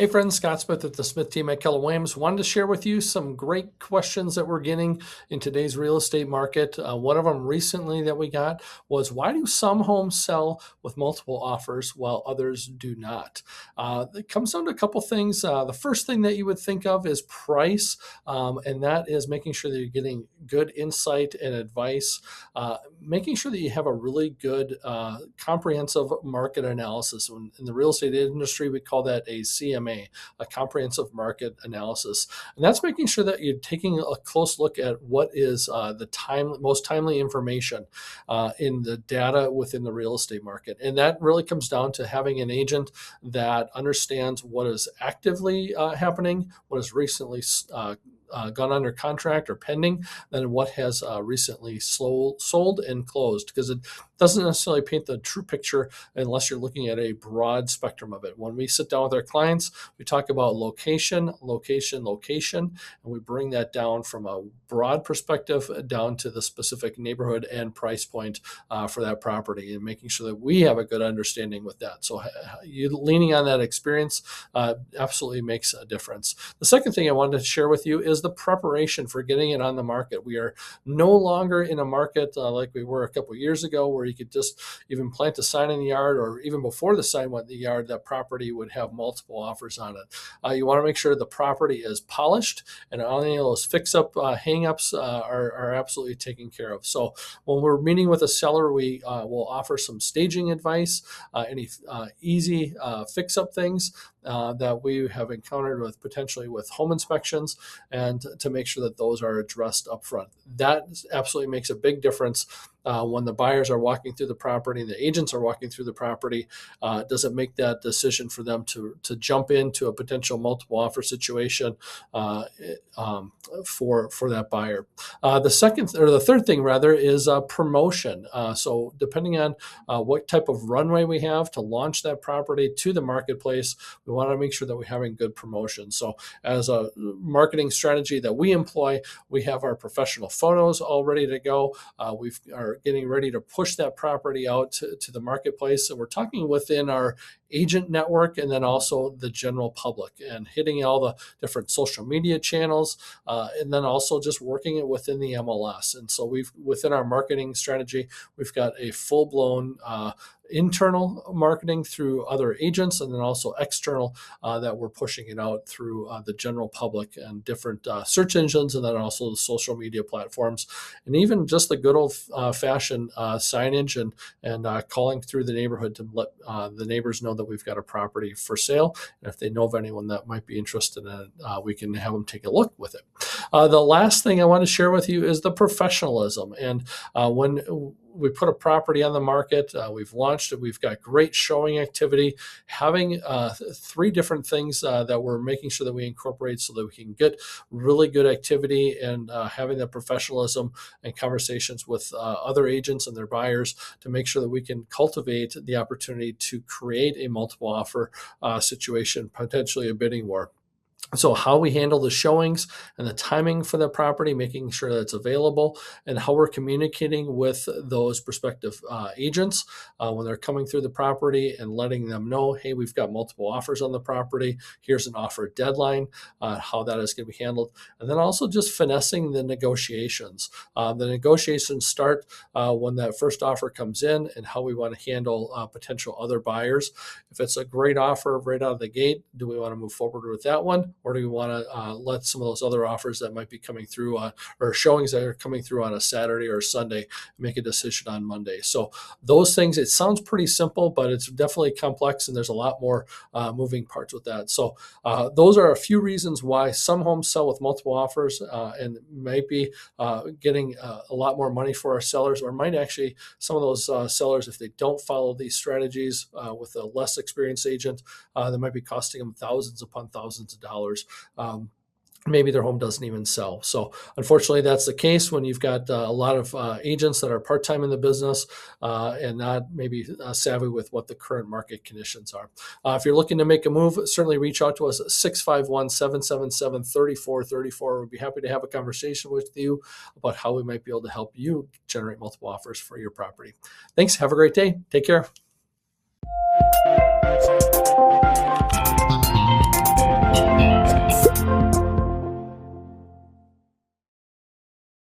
Hey friends, Scott Smith at the Smith team at Keller Williams. Wanted to share with you some great questions that we're getting in today's real estate market. One of them recently that we got was, why do some homes sell with multiple offers while others do not? It comes down to a couple things. The first thing that you would think of is price, and that is making sure that you're getting good insight and advice, making sure that you have a really good comprehensive market analysis. In the real estate industry, we call that a CMA, a comprehensive market analysis. And that's making sure that you're taking a close look at what is the most timely information in the data within the real estate market. And that really comes down to having an agent that understands what is actively happening, what is recently gone under contract or pending, than what has recently sold and closed, because it doesn't necessarily paint the true picture unless you're looking at a broad spectrum of it. When we sit down with our clients, we talk about location, location, location, and we bring that down from a broad perspective down to the specific neighborhood and price point for that property, and making sure that we have a good understanding with that. So you leaning on that experience absolutely makes a difference. The second thing I wanted to share with you is the preparation for getting it on the market. We are no longer in a market like we were a couple of years ago, where you could just even plant a sign in the yard, or even before the sign went in the yard, that property would have multiple offers on it. You want to make sure the property is polished and any of those fix-up hang-ups are absolutely taken care of. So when we're meeting with a seller, we will offer some staging advice, any easy fix-up things that we have encountered potentially with home inspections, and to make sure that those are addressed up front. That absolutely makes a big difference when the buyers are walking through the property and the agents are walking through the property. Does it make that decision for them to jump into a potential multiple offer situation for that buyer? The third thing rather is promotion. So depending on what type of runway we have to launch that property to the marketplace, we want to make sure that we're having good promotion. So as a marketing strategy that we employ, we have our professional photos all ready to go. We are getting ready to push that property out to the marketplace. And we're talking within our agent network and then also the general public, and hitting all the different social media channels, and then also just working it within the MLS. And so within our marketing strategy, we've got a full-blown internal marketing through other agents, and then also external that we're pushing it out through the general public and different search engines, and then also the social media platforms, and even just the good old fashioned signage and calling through the neighborhood to let the neighbors know that we've got a property for sale. And if they know of anyone that might be interested in it, we can have them take a look with it. The last thing I want to share with you is the professionalism. And when we put a property on the market, we've launched it, we've got great showing activity, having three different things that we're making sure that we incorporate so that we can get really good activity, and having the professionalism and conversations with other agents and their buyers to make sure that we can cultivate the opportunity to create a multiple offer situation, potentially a bidding war. So how we handle the showings and the timing for the property, making sure that it's available, and how we're communicating with those prospective agents when they're coming through the property, and letting them know, hey, we've got multiple offers on the property. Here's an offer deadline, how that is going to be handled. And then also just finessing the negotiations. The negotiations start when that first offer comes in, and how we want to handle potential other buyers. If it's a great offer right out of the gate, do we want to move forward with that one? Or do we want to let some of those other offers that might be coming through or showings that are coming through on a Saturday or a Sunday, make a decision on Monday? So those things, it sounds pretty simple, but it's definitely complex, and there's a lot more moving parts with that. So those are a few reasons why some homes sell with multiple offers, and might be getting a lot more money for our sellers, or might actually, some of those sellers, if they don't follow these strategies with a less experienced agent, that might be costing them thousands upon thousands of dollars. Maybe their home doesn't even sell. So unfortunately, that's the case when you've got a lot of agents that are part-time in the business and not maybe savvy with what the current market conditions are. If you're looking to make a move, certainly reach out to us at 651-777-3434. We'd be happy to have a conversation with you about how we might be able to help you generate multiple offers for your property. Thanks. Have a great day. Take care.